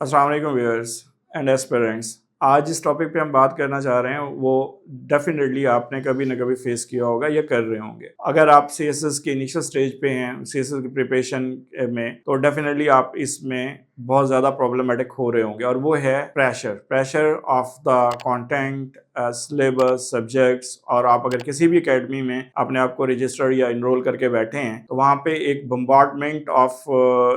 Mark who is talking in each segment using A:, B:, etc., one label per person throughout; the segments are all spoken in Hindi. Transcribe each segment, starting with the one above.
A: अस्सलाम वालेकुम व्यूअर्स एंड एस्पिरेंट्स। आज जिस टॉपिक पे हम बात करना चाह रहे हैं वो डेफिनेटली आपने कभी ना कभी फेस किया होगा या कर रहे होंगे। अगर आप सीएसएस के इनिशियल स्टेज पे हैं, सीएसएस की प्रिपरेशन में, तो डेफिनेटली आप इसमें बहुत ज़्यादा प्रॉब्लमेटिक हो रहे होंगे और वो है pressure of the content, syllabus, subjects. और आप अगर किसी भी एकेडमी में अपने आप को रजिस्टर या इनरोल करके बैठे हैं तो वहाँ पे एक बम्बार्डमेंट ऑफ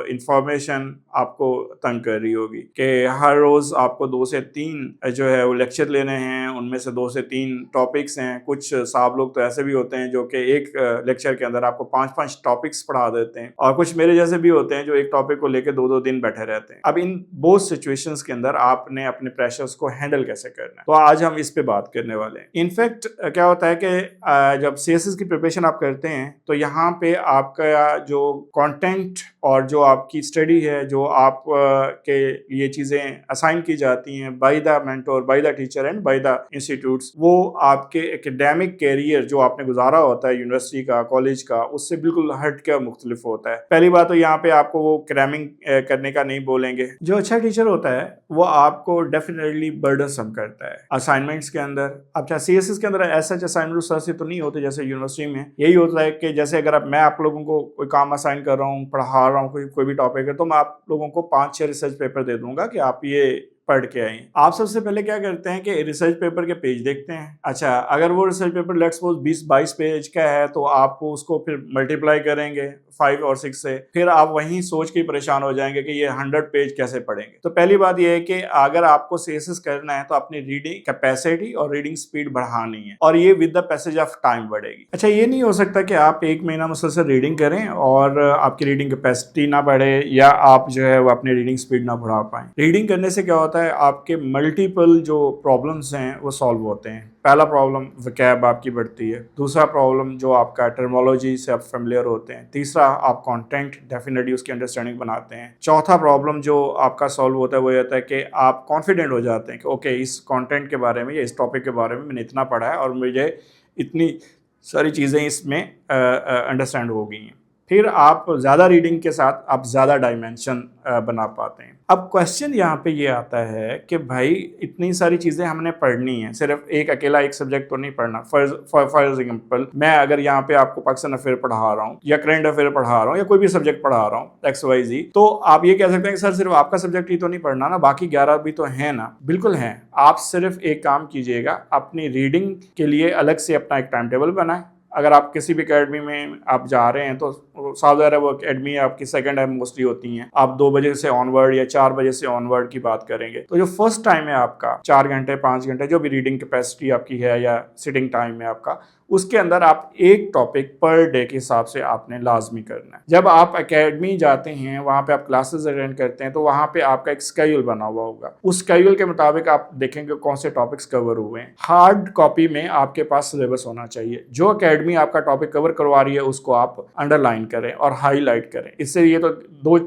A: इंफॉर्मेशन आपको तंग कर रही होगी कि हर रोज़ आपको 2 से 3 जो है वो लेक्चर लेने हैं, उनमें से 2 से 3 टॉपिक्स हैं। कुछ साहब लोग तो ऐसे भी होते हैं जो कि एक लेक्चर के अंदर आपको 5-5 टॉपिक्स पढ़ा देते हैं, और कुछ मेरे जैसे भी होते हैं जो एक टॉपिक को लेकर 2-2 दिन बैठे रहते हैं। अब इन बोथ सिचुएशंस के अंदर आपने अपने प्रेशर्स को हैंडल कैसे करना है, तो आज हम इस पे बात करने वाले हैं। इनफैक्ट क्या होता है कि जब सीएसएस की प्रिपरेशन आप करते हैं तो यहाँ पे आपका जो कंटेंट और जो आपकी स्टडी है, जो आप के ये चीज़ें असाइन की जाती हैं by the mentor, by the teacher and by the institutes, वो आपके एकेडमिक कैरियर जो आपने गुजारा होता है यूनिवर्सिटी का, कॉलेज का, उससे बिल्कुल हट के मुख्तलिफ होता है। पहली बात तो यहाँ पे आपको वो क्रैमिंग करने का नहीं बोलेंगे। जो अच्छा टीचर होता है वो आपको डेफिनेटली बर्डनसम करता है असाइनमेंट्स के अंदर। अब चाहे सीएसएस के अंदर ऐसा असाइनमेंट उस तरह से तो नहीं होते जैसे यूनिवर्सिटी में। यही होता है कि जैसे अगर मैं आप लोगों को कोई काम असाइन कर रहा हूँ, पढ़ा रहा हूँ, कोई भी टॉपिक है, तो मैं आप लोगों को 5-6 रिसर्च पेपर दे दूंगा कि आप ये पढ़ के आए। आप सबसे पहले क्या करते हैं कि रिसर्च पेपर के पेज देखते हैं। अच्छा, अगर वो research paper let's suppose 20-22 page का है तो आप उसको फिर मल्टीप्लाई करेंगे 5 और 6 से, फिर आप वहीं सोच के परेशान हो जाएंगे कि ये 100 पेज कैसे पढ़ेंगे। तो पहली बात ये है कि अगर आपको सीएसएस करना है तो अपनी रीडिंग कैपेसिटी और रीडिंग स्पीड बढ़ानी है, और ये with the passage of time बढ़ेगी। अच्छा, ये नहीं हो सकता कि आप 1 महीना मुसलसल रीडिंग करें और आपकी रीडिंग कैपेसिटी ना बढ़े या आप जो है वो अपनी रीडिंग स्पीड ना बढ़ा पाएं। रीडिंग करने से क्या होता है, आपके मल्टीपल जो प्रॉब्लम्स हैं वो सॉल्व होते हैं। पहला प्रॉब्लम वोकैब आपकी बढ़ती है, दूसरा प्रॉब्लम जो आपका टर्मिनोलॉजी से आप फेमिलियर होते हैं, तीसरा आप कंटेंट डेफिनेटली उसकी अंडरस्टैंडिंग बनाते हैं, चौथा प्रॉब्लम जो आपका सॉल्व होता है वो ये होता है कि आप कॉन्फिडेंट हो जाते हैं कि ओके, इस कंटेंट के बारे में या इस टॉपिक के बारे में मैंने इतना पढ़ा है और मुझे इतनी सारी चीज़ें इसमें अंडरस्टैंड हो गई हैं। फिर आप ज़्यादा रीडिंग के साथ आप ज़्यादा डायमेंशन बना पाते हैं। अब क्वेश्चन यहाँ पे ये आता है कि भाई इतनी सारी चीज़ें हमने पढ़नी है, सिर्फ एक अकेला एक सब्जेक्ट तो नहीं पढ़ना। फॉर एग्जाम्पल, मैं अगर यहाँ पे आपको पाकिस्तान अफेयर पढ़ा रहा हूँ या करंट अफेयर पढ़ा रहा हूँ या कोई भी सब्जेक्ट पढ़ा रहा हूँ XYZ, तो आप ये कह सकते हैं कि सर सिर्फ आपका सब्जेक्ट ही तो नहीं पढ़ना ना, बाकी 11 भी तो है ना। बिल्कुल है। आप सिर्फ एक काम कीजिएगा, अपनी रीडिंग के लिए अलग से अपना एक टाइम टेबल बनाएं। अगर आप किसी भी एकेडमी में आप जा रहे हैं तो साउथ वो एकेडमी आपकी सेकंड टाइम मोस्टली होती हैं। आप 2 बजे से ऑनवर्ड या 4 बजे से ऑनवर्ड की बात करेंगे तो जो फर्स्ट टाइम है आपका 4 घंटे 5 घंटे जो भी रीडिंग कैपेसिटी आपकी है या सिटिंग टाइम है आपका, उसके अंदर आप एक टॉपिक पर डे के हिसाब से आपने लाजमी करना है। जब आप एकेडमी जाते हैं, वहाँ पे आप क्लासेस अटेंड करते हैं, तो वहाँ पे आपका एक स्केड्यूल बना हुआ होगा। उस स्केड्यूल के मुताबिक आप देखेंगे कौन से टॉपिक्स कवर हुए हैं। हार्ड कॉपी में आपके पास सिलेबस होना चाहिए। जो एकेडमी आपका टॉपिक कवर करवा रही है उसको आप अंडरलाइन करें और हाईलाइट करें। इससे ये तो 2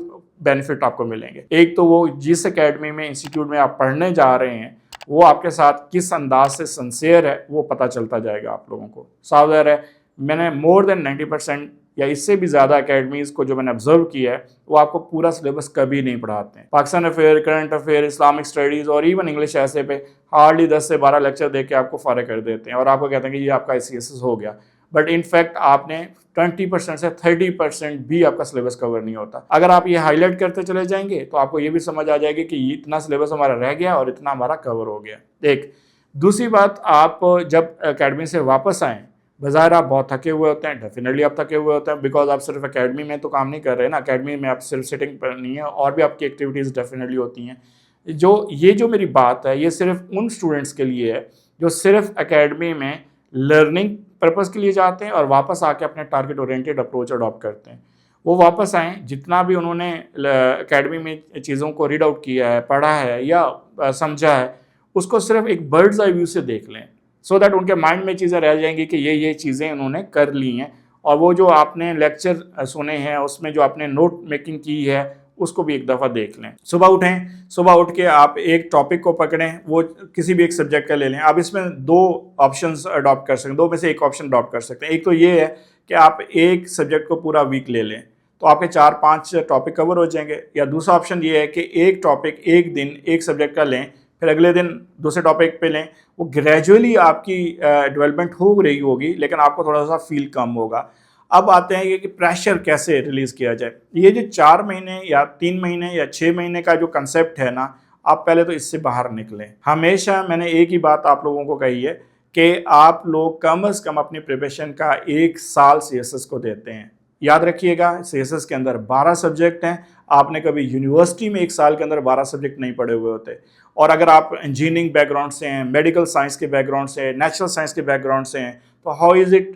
A: बेनिफिट आपको मिलेंगे। एक तो वो जिस एकेडमी में, इंस्टीट्यूट में आप पढ़ने जा रहे हैं, वो आपके साथ किस अंदाज से सिंसियर है वो पता चलता जाएगा आप लोगों को। सावधान है, मैंने मोर देन 90% या इससे भी ज़्यादा एकेडमीज को जो मैंने ऑब्जर्व किया है, वो आपको पूरा सिलेबस कभी नहीं पढ़ाते हैं। Pakistan affair, current affair, Islamic studies और इवन इंग्लिश ऐसे पे हार्डली 10 से 12 लेक्चर दे के आपको फारिग कर देते हैं और आपको कहते हैं कि ये आपका सीएसएस हो गया। बट इनफैक्ट आपने 20% से 30% भी आपका सिलेबस कवर नहीं होता। अगर आप ये हाईलाइट करते चले जाएंगे तो आपको ये भी समझ आ जाएगी कि इतना सिलेबस हमारा रह गया और इतना हमारा कवर हो गया। एक दूसरी बात, आप जब एकेडमी से वापस आएँ, बाज़ार आप बहुत थके हुए होते हैं, डेफिनेटली आप थके हुए होते हैं, बिकॉज आप सिर्फ एकेडमी में तो काम नहीं कर रहे हैं ना। एकेडमी में आप सिर्फ सिटिंग पर नहीं है, और भी आपकी एक्टिविटीज़ डेफिनेटली होती हैं। जो मेरी बात है, ये सिर्फ उन स्टूडेंट्स के लिए है जो सिर्फ एकेडमी में लर्निंग पर्पज़ के लिए जाते हैं और वापस आके अपने टारगेट ओरिएंटेड अप्रोच अडॉप्ट करते हैं। वो वापस आएँ, जितना भी उन्होंने एकेडमी में चीज़ों को रीड आउट किया है, पढ़ा है या समझा है, उसको सिर्फ एक बर्ड्स आई व्यू से देख लें, सो दैट उनके माइंड में चीज़ें रह जाएंगी कि ये चीज़ें उन्होंने कर ली हैं। और वो जो आपने लेक्चर सुने हैं उसमें जो आपने नोट मेकिंग की है उसको भी एक दफ़ा देख लें। सुबह उठें, सुबह उठ के आप एक टॉपिक को पकड़ें, वो किसी भी एक सब्जेक्ट का ले लें। आप इसमें 2 ऑप्शंस अडॉप्ट कर सकते हैं, 2 में से एक ऑप्शन अडॉप्ट कर सकते हैं। एक तो ये है कि आप एक सब्जेक्ट को पूरा वीक ले लें, तो आपके 4-5 टॉपिक कवर हो जाएंगे। या दूसरा ऑप्शन ये है कि एक टॉपिक एक दिन एक सब्जेक्ट का लें, फिर अगले दिन दूसरे टॉपिक पे लें। वो ग्रेजुअली आपकी डेवलपमेंट हो रही होगी, लेकिन आपको थोड़ा सा फील कम होगा। अब आते हैं कि प्रेशर कैसे रिलीज़ किया जाए। ये जो 4 महीने या 3 महीने या 6 महीने का जो कंसेप्ट है ना, आप पहले तो इससे बाहर निकलें। हमेशा मैंने एक ही बात आप लोगों को कही है कि आप लोग कम से कम अपनी प्रिपरेशन का 1 साल सीएसएस को देते हैं। याद रखिएगा, सीएसएस के अंदर 12 सब्जेक्ट हैं। आपने कभी यूनिवर्सिटी में 1 साल के अंदर 12 सब्जेक्ट नहीं पढ़े हुए होते। और अगर आप इंजीनियरिंग बैकग्राउंड से हैं, मेडिकल साइंस के बैकग्राउंड से हैं, नेचुरल साइंस के बैकग्राउंड से हैं, तो how is it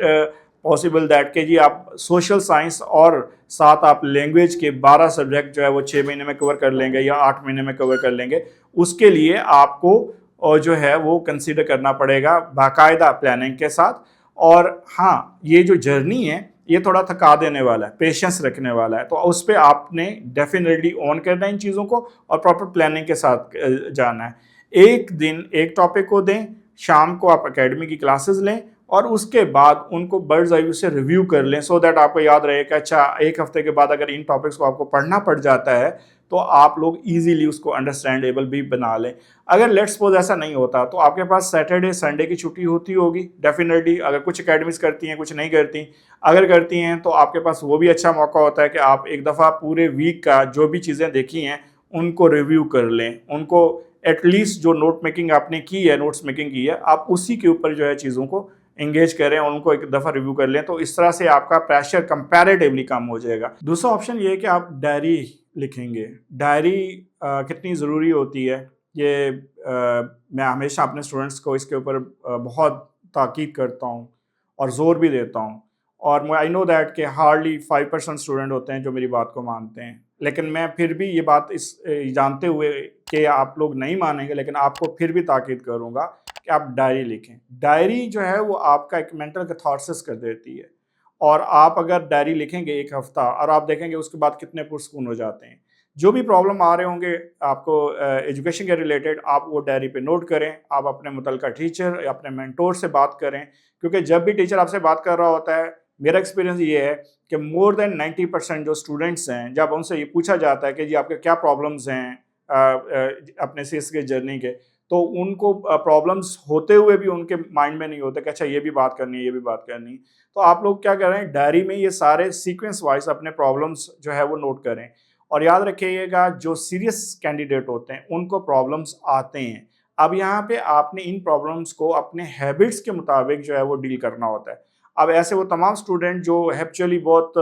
A: possible that कि जी आप सोशल साइंस और साथ आप लैंग्वेज के 12 सब्जेक्ट जो है वो 6 महीने में कवर कर लेंगे या 8 महीने में कवर कर लेंगे। उसके लिए आपको और जो है वो कंसीडर करना पड़ेगा बाकायदा प्लानिंग के साथ। और हाँ, ये जो जर्नी है ये थोड़ा थका देने वाला है, पेशेंस रखने वाला है, तो उस पर आपने डेफिनेटली ऑन करना है इन चीज़ों को और प्रॉपर प्लानिंग के साथ जाना है। एक दिन एक टॉपिक को दें, शाम को आप एकेडमी की क्लासेस लें और उसके बाद उनको बर्ड्स आई व्यू से रिव्यू कर लें, सो दैट आपको याद रहे कि अच्छा एक हफ्ते के बाद अगर इन टॉपिक्स को आपको पढ़ना पड़ जाता है तो आप लोग इजीली उसको अंडरस्टैंडेबल भी बना लें। अगर लेट्स सपोज ऐसा नहीं होता तो आपके पास सैटरडे संडे की छुट्टी होती होगी डेफिनेटली, अगर कुछ एकेडमीज करती हैं कुछ नहीं करती। अगर करती हैं तो आपके पास वो भी अच्छा मौका होता है कि आप एक दफ़ा पूरे वीक का जो भी चीज़ें देखी हैं उनको रिव्यू कर लें, उनको एटलीस्ट जो नोट मेकिंग आपने की है, नोट्स मेकिंग की है, आप उसी के ऊपर जो है चीज़ों को एंगेज करें और उनको एक दफ़ा रिव्यू कर लें। तो इस तरह से आपका प्रेशर कंपैरेटिवली कम हो जाएगा। दूसरा ऑप्शन ये है कि आप डायरी लिखेंगे। डायरी कितनी ज़रूरी होती है ये मैं हमेशा अपने स्टूडेंट्स को इसके ऊपर बहुत ताकीद करता हूँ और ज़ोर भी देता हूँ। और आई नो दैट कि हार्डली 5% स्टूडेंट होते हैं जो मेरी बात को मानते हैं, लेकिन मैं फिर भी ये बात इस जानते हुए कि आप लोग नहीं मानेंगे, लेकिन आपको फिर भी ताकीद करूँगा कि आप डायरी लिखें। डायरी जो है वो आपका एक मेंटल कैथारसिस कर देती है। और आप अगर डायरी लिखेंगे 1 हफ्ता और आप देखेंगे उसके बाद कितने पुरसकून हो जाते हैं। जो भी प्रॉब्लम आ रहे होंगे आपको एजुकेशन के रिलेटेड, आप वो डायरी पे नोट करें। आप अपने मुतल्लिका टीचर या अपने मेंटोर से बात करें, क्योंकि जब भी टीचर आपसे बात कर रहा होता है, मेरा एक्सपीरियंस ये है कि मोर देन 90% जो स्टूडेंट्स हैं, जब उनसे ये पूछा जाता है कि जी आपके क्या प्रॉब्लम्स हैं अपने सीएस के जर्नी के, तो उनको प्रॉब्लम्स होते हुए भी उनके माइंड में नहीं होता कि अच्छा ये भी बात करनी है, ये भी बात करनी है। तो आप लोग क्या कर रहे हैं, डायरी में ये सारे सीक्वेंस वाइज अपने प्रॉब्लम्स जो है वो नोट करें। और याद रखिएगा, जो सीरियस कैंडिडेट होते हैं उनको प्रॉब्लम्स आते हैं। अब यहाँ पे आपने इन प्रॉब्लम्स को अपने हैबिट्स के मुताबिक जो है वो डील करना होता है। अब ऐसे वो तमाम स्टूडेंट जो हैप्चुअली बहुत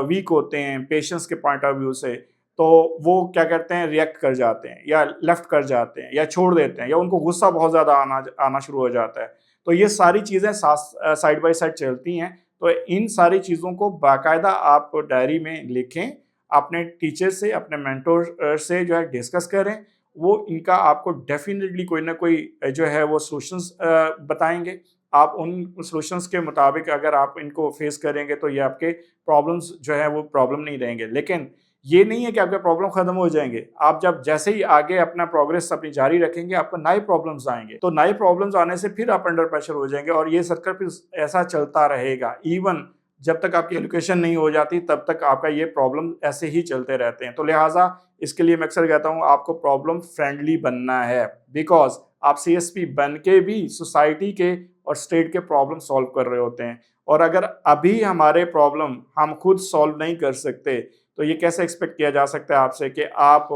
A: वीक होते हैं पेशेंस के पॉइंट ऑफ व्यू से, तो वो क्या करते हैं, रिएक्ट कर जाते हैं या लेफ्ट कर जाते हैं या छोड़ देते हैं या उनको गुस्सा बहुत ज़्यादा आना शुरू हो जाता है। तो ये सारी चीज़ें साइड बाय साइड चलती हैं। तो इन सारी चीज़ों को बाकायदा आप डायरी में लिखें, अपने टीचर से, अपने मेंटोर से जो है डिस्कस करें। वो इनका आपको डेफिनेटली कोई ना कोई जो है वो सॉल्यूशंस बताएँगे। आप उन सॉल्यूशंस के मुताबिक अगर आप इनको फेस करेंगे तो ये आपके प्रॉब्लम्स जो है वो प्रॉब्लम नहीं रहेंगे। लेकिन ये नहीं है कि आपके प्रॉब्लम खत्म हो जाएँगे। आप जब जैसे ही आगे अपना प्रोग्रेस अपनी जारी रखेंगे, आपको नए प्रॉब्लम्स आएँगे। तो नए प्रॉब्लम्स आने से फिर आप अंडर प्रेशर हो जाएँगे और ये सर्कल फिर ऐसा चलता रहेगा। इवन जब तक आपकी एजुकेशन नहीं हो जाती तब तक आपका ये प्रॉब्लम ऐसे ही चलते रहते हैं। तो लिहाज़ा इसके लिए मैं अक्सर कहता हूँ आपको प्रॉब्लम फ्रेंडली बनना है, बिकॉज़ आप सीएसपी बन के भी सोसाइटी के और स्टेट के प्रॉब्लम सॉल्व कर रहे होते हैं। और अगर अभी हमारे प्रॉब्लम हम खुद सॉल्व नहीं कर सकते, तो ये कैसे एक्सपेक्ट किया जा सकता है आपसे कि आप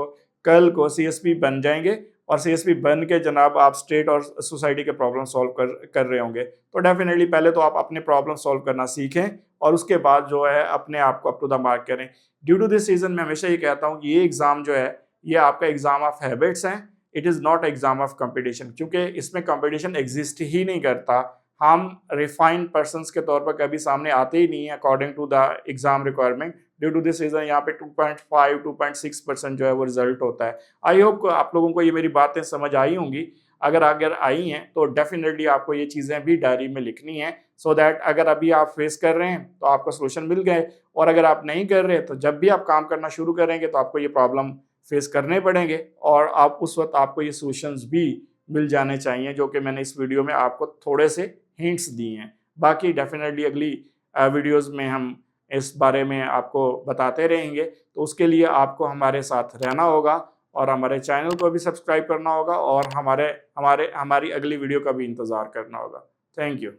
A: कल को सीएसपी बन जाएँगे और सीएसपी बन के जनाब आप स्टेट और सोसाइटी के प्रॉब्लम सॉल्व कर रहे होंगे। तो डेफिनेटली पहले तो आप अपने प्रॉब्लम सॉल्व करना सीखें और उसके बाद जो है अपने आप को अप टू द मार्क करें। ड्यू टू दिस रीज़न मैं हमेशा ये कहता हूँ कि ये एग्ज़ाम जो है ये आपका एग्ज़ाम ऑफ हैबिट्स है। It is not exam of competition, क्योंकि इसमें कंपटीशन एग्जिस्ट ही नहीं करता। हम रिफाइंड पर्सन्स के तौर पर कभी सामने आते ही नहीं है according to the exam requirement. Due to this reason यहाँ पे 2.5-2.6% जो है वो रिजल्ट होता है। आई होप आप लोगों को ये मेरी बातें समझ आई होंगी। अगर आई हैं तो डेफिनेटली आपको ये चीज़ें भी डायरी में लिखनी है, सो दैट अगर अभी आप फेस कर रहे हैं तो आपको सोल्यूशन मिल गए, और अगर आप नहीं कर रहे तो जब भी आप काम करना शुरू करेंगे तो आपको ये प्रॉब्लम फेस करने पड़ेंगे और आप उस वक्त आपको ये सॉल्यूशंस भी मिल जाने चाहिए, जो कि मैंने इस वीडियो में आपको थोड़े से हिंट्स दिए हैं। बाकी डेफिनेटली अगली वीडियोस में हम इस बारे में आपको बताते रहेंगे। तो उसके लिए आपको हमारे साथ रहना होगा और हमारे चैनल को भी सब्सक्राइब करना होगा और हमारी अगली वीडियो का भी इंतज़ार करना होगा। Thank you.